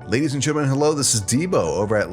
Ladies and gentlemen, hello, this is Debo over at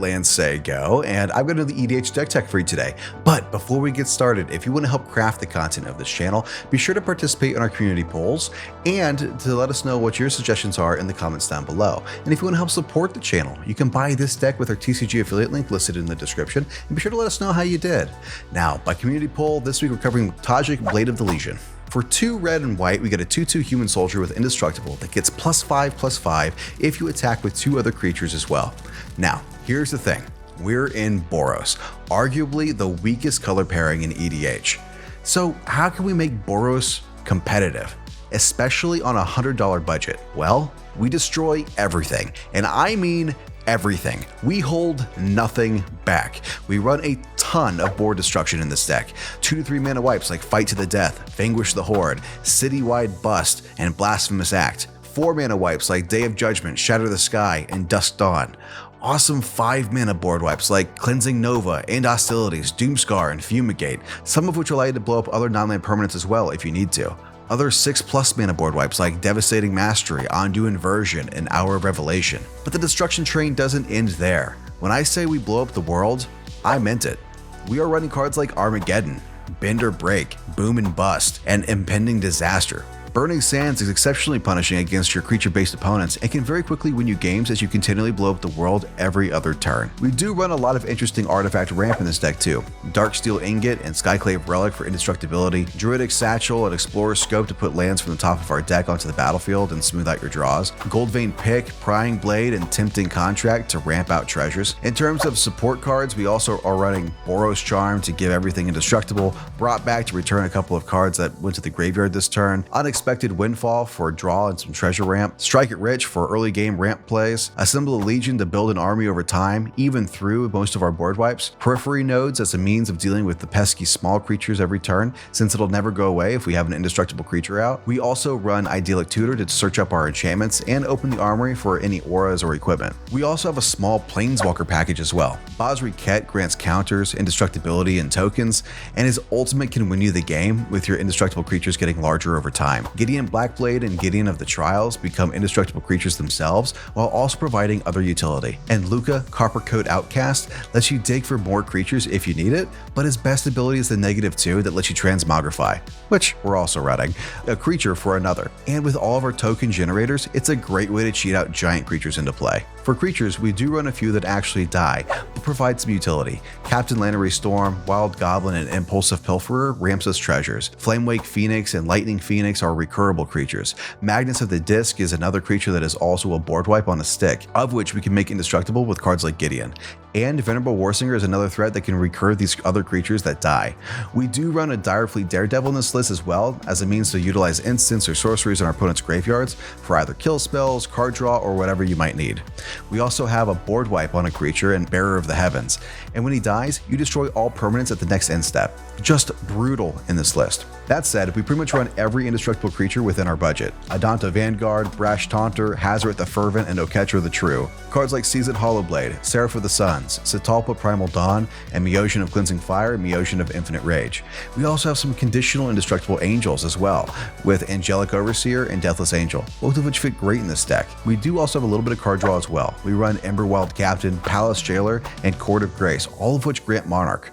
Go, and I'm going to do the EDH deck tech for you today. But before we get started, if you want to help craft the content of this channel, be sure to participate in our community polls and to let us know what your suggestions are in the comments down below. And if you want to help support the channel, you can buy this deck with our TCG affiliate link listed in the description, and be sure to let us know how you did. Now, by community poll, this week we're covering Tajic, Blade of the Legion. For 2 red and white, we get a 2/2 human soldier with indestructible that gets +5/+5 if you attack with 2 other creatures as well. Now, here's the thing. We're in Boros, arguably the weakest color pairing in EDH. So how can we make Boros competitive, especially on a $100 budget? Well, we destroy everything, and I mean everything. We hold nothing back. We run a ton of board destruction in this deck. 2 to 3 mana wipes like Fight to the Death, Vanquish the Horde, Citywide Bust, and Blasphemous Act. 4 mana wipes like Day of Judgment, Shatter the Sky, and Dusk Dawn. Awesome 5 mana board wipes like Cleansing Nova and Hostilities, Doomscar, and Fumigate, some of which allow you to blow up other non-land permanents as well if you need to. Other 6+ mana board wipes like Devastating Mastery, Undo Inversion, and Hour of Revelation. But the destruction train doesn't end there. When I say we blow up the world, I meant it. We are running cards like Armageddon, Bend or Break, Boom and Bust, and Impending Disaster. Burning Sands is exceptionally punishing against your creature-based opponents and can very quickly win you games as you continually blow up the world every other turn. We do run a lot of interesting artifact ramp in this deck too. Darksteel Ingot and Skyclave Relic for indestructibility, Druidic Satchel and Explorer Scope to put lands from the top of our deck onto the battlefield and smooth out your draws, Goldvein Pick, Prying Blade, and Tempting Contract to ramp out treasures. In terms of support cards, we also are running Boros Charm to give everything indestructible, Brought Back to return a couple of cards that went to the graveyard this turn, Unexpected Windfall for draw and some treasure ramp, Strike It Rich for early game ramp plays, Assemble a Legion to build an army over time, even through most of our board wipes, Periphery Nodes as a means of dealing with the pesky small creatures every turn, since it'll never go away if we have an indestructible creature out. We also run Idyllic Tutor to search up our enchantments and open the armory for any auras or equipment. We also have a small Planeswalker package as well. Basri Ket grants counters, indestructibility, and tokens, and his ultimate can win you the game with your indestructible creatures getting larger over time. Gideon Blackblade and Gideon of the Trials become indestructible creatures themselves while also providing other utility. And Luca, Coppercoat Outcast, lets you dig for more creatures if you need it, but his best ability is the -2 that lets you transmogrify, which we're also running, a creature for another. And with all of our token generators, it's a great way to cheat out giant creatures into play. For creatures, we do run a few that actually die, but provide some utility. Captain Lannery Storm, Wild Goblin, and Impulsive Pilferer ramps us treasures. Flamewake Phoenix and Lightning Phoenix are recurable creatures. Magnus of the Disc is another creature that is also a board wipe on a stick, of which we can make indestructible with cards like Gideon. And Venerable Warsinger is another threat that can recur these other creatures that die. We do run a Direfleet Daredevil in this list as well, as a means to utilize instants or sorceries in our opponent's graveyards for either kill spells, card draw, or whatever you might need. We also have a board wipe on a creature and Bearer of the Heavens, and when he dies, you destroy all permanents at the next end step. Just brutal in this list. That said, we pretty much run every indestructible creature within our budget. Adanta Vanguard, Brash Taunter, Hazoret the Fervent, and Oketra the True. Cards like Seasoned Hollowblade, Seraph of the Suns, Sitalpa Primal Dawn, and Meotian of Cleansing Fire, and Meotian of Infinite Rage. We also have some conditional indestructible angels as well, with Angelic Overseer and Deathless Angel, both of which fit great in this deck. We do also have a little bit of card draw as well. We run Emberwild Captain, Palace Jailer, and Court of Grace, all of which grant Monarch.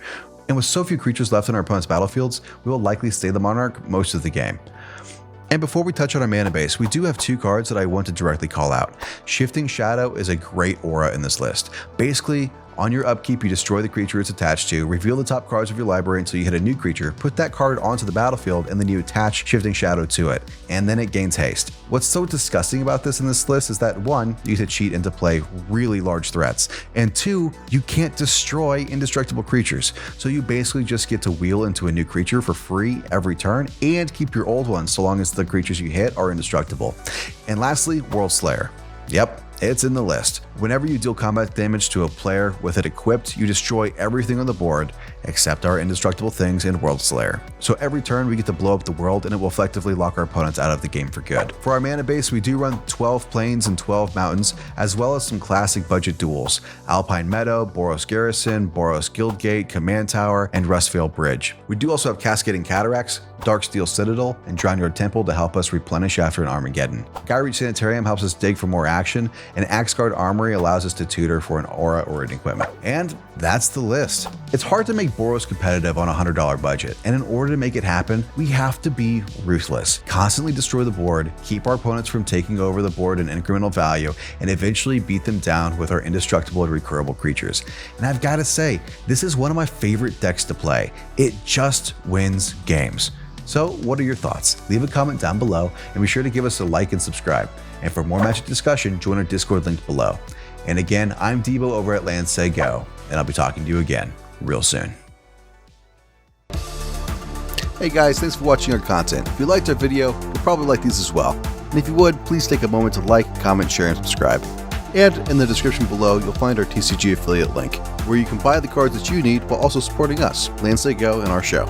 And with so few creatures left in our opponent's battlefields, we will likely stay the Monarch most of the game. And before we touch on our mana base, we do have 2 cards that I want to directly call out. Shifting Shadow is a great aura in this list. Basically, on your upkeep, you destroy the creature it's attached to, reveal the top cards of your library until you hit a new creature, put that card onto the battlefield, and then you attach Shifting Shadow to it, and then it gains haste. What's so disgusting about this in this list is that 1, you get to cheat into play really large threats, and 2, you can't destroy indestructible creatures, so you basically just get to wheel into a new creature for free every turn, and keep your old ones so long as the creatures you hit are indestructible. And lastly, World Slayer. Yep, it's in the list. Whenever you deal combat damage to a player with it equipped, you destroy everything on the board except our indestructible things in World Slayer. So every turn we get to blow up the world and it will effectively lock our opponents out of the game for good. For our mana base, we do run 12 plains and 12 mountains, as well as some classic budget duels: Alpine Meadow, Boros Garrison, Boros Guildgate, Command Tower, and Rustvale Bridge. We do also have Cascading Cataracts, Darksteel Citadel, and Drownyard Temple to help us replenish after an Armageddon. Skyreach Sanitarium helps us dig for more action, and Axguard Armory Armory allows us to tutor for an aura or an equipment. And that's the list. It's hard to make Boros competitive on a $100 budget, and in order to make it happen, we have to be ruthless. Constantly destroy the board, keep our opponents from taking over the board in incremental value, and eventually beat them down with our indestructible and recurable creatures. And I've got to say, this is one of my favorite decks to play. It just wins games. So what are your thoughts? Leave a comment down below and be sure to give us a like and subscribe. And for more Magic discussion, join our Discord link below. And again, I'm Debo over at Land Say Go, and I'll be talking to you again real soon. Hey guys, thanks for watching our content. If you liked our video, you'll probably like these as well. And if you would, please take a moment to like, comment, share, and subscribe. And in the description below, you'll find our TCG affiliate link, where you can buy the cards that you need while also supporting us, Land Say Go, and our show.